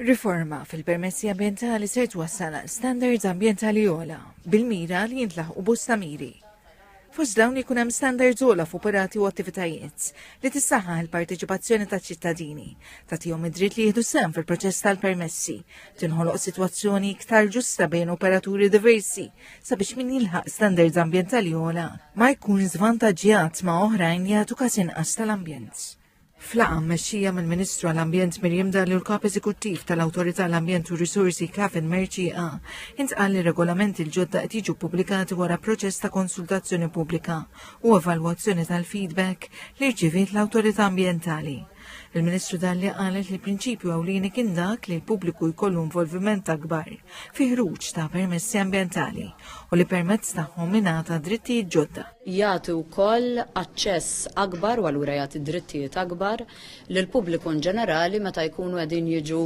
Riforma fil-permessi ambientali ser twassal għal standards ambientali ogħla bil-mira li jintlaħqu bosta miri. Fost dawn jkun hemm standards ogħla f'operati u attivitajiet li tissaħħaħ il-parteċipazzjoni taċ-ċittadini, tagħtihom id-dritt li jieħdu sehem fil-proċess tal-permessi, tinħoloq sitwazzjoni iktar ġusta bejn operaturi diversi sabiex min jilħaq standards ambientali ogħla ma jkun żvantaġġjat ma' oħrajn li jagħtu każ inqas tal-ambjent. Flaqa mmexxija mill-Ministru għall-Ambjent Mirjam Dalli u l-Kap Eżekuttiv tal-Awtorità l-Ambjent u Risorsi Kafin Merċieqa intqal li regolamenti l-ġodda qed jiġu pubblikati wara proċess ta' konsultazzjoni pubblika u evalwazzjoni tal-feedback li rċiviet l-Awtorità Ambjentali. Il-Ministru Dalli qalet li l-prinċipju ewlieni kien dak li l-pubbliku jkollu involviment akbar fi ħruġ ta' permessi ambjentali u li permezz tagħhom mingħata drittijiet ġodda. Jagħti wkoll aċċess akbar u allura jagħti drittijiet akbar lil pubbliku ġenerali meta jkunu qegħdin jiġu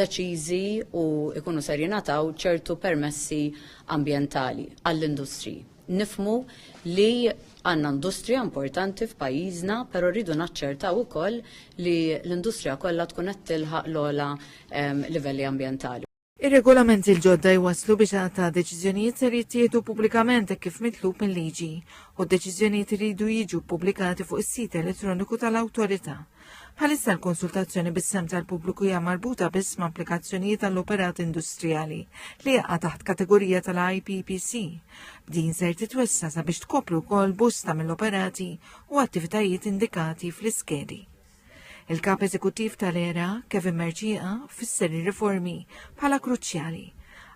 deċiżi u jkunu ser jingħataw ċertu permessi ambjentali għall-industri. Nifmu li għandna industrija importanti f'pajjiżna, però rridu naċċertaw ukoll li l-industrija kollha tkun qed tilħaq l-ogħla livelli ambjentali. Ir-regolamenti l-ġodda jwaslu biex għata deċiżjonijiet ser jittieħdu pubblikament kif mitlub mill-liġi u d-deċiżjonijiet iridu jiġu pubblikati fuq is-sit elettroniku tal-awtorità. Bħalissa l-konsultazzjoni bis-sem tal-pubbliku hija marbuta biss ma' applikazzjonijiet tal-operat industrijali li jaqa' taħt kategorija tal-IPPC. Din ser titwessa sabiex tkopru wkoll bosta mill-operati u attivitajiet indikati fl-iskedi. Il-Kap Eżekuttiv tal-ERA, Kafin Merċieqa, fisser ir-riformi bħala kruċjali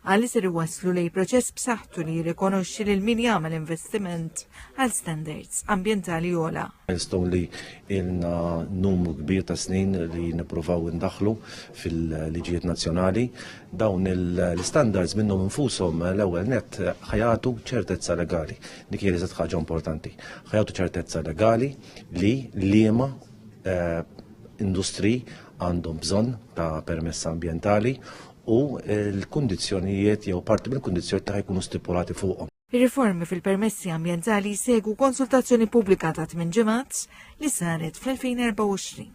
għalli ser iwasslu lejn proċess b'saħħtu li jirrikonoxxi lil min jagħmel investiment għal standards ambjentali ogħla. Milestone li ilna numru kbir ta' snin li nippruvaw indaħħlu fil-liġijiet nazzjonali. Dawn l-standards minnhom infushom l-ewwel nett ħajatu ċertezza legali. Dik hija eżatt ħaġa importanti. Ħajatu ċertezza legali li liema industri għandhom bżonn ta' permess ambjentali u l-kundizzjonijiet jew parti mill-kundizzjonijiet ta' jkunu stipulati fuqhom. Ir-riformi fil-permessi ambjentali jsegwu konsultazzjoni pubblika ta' 8 ġimgħat li saret fl-2024.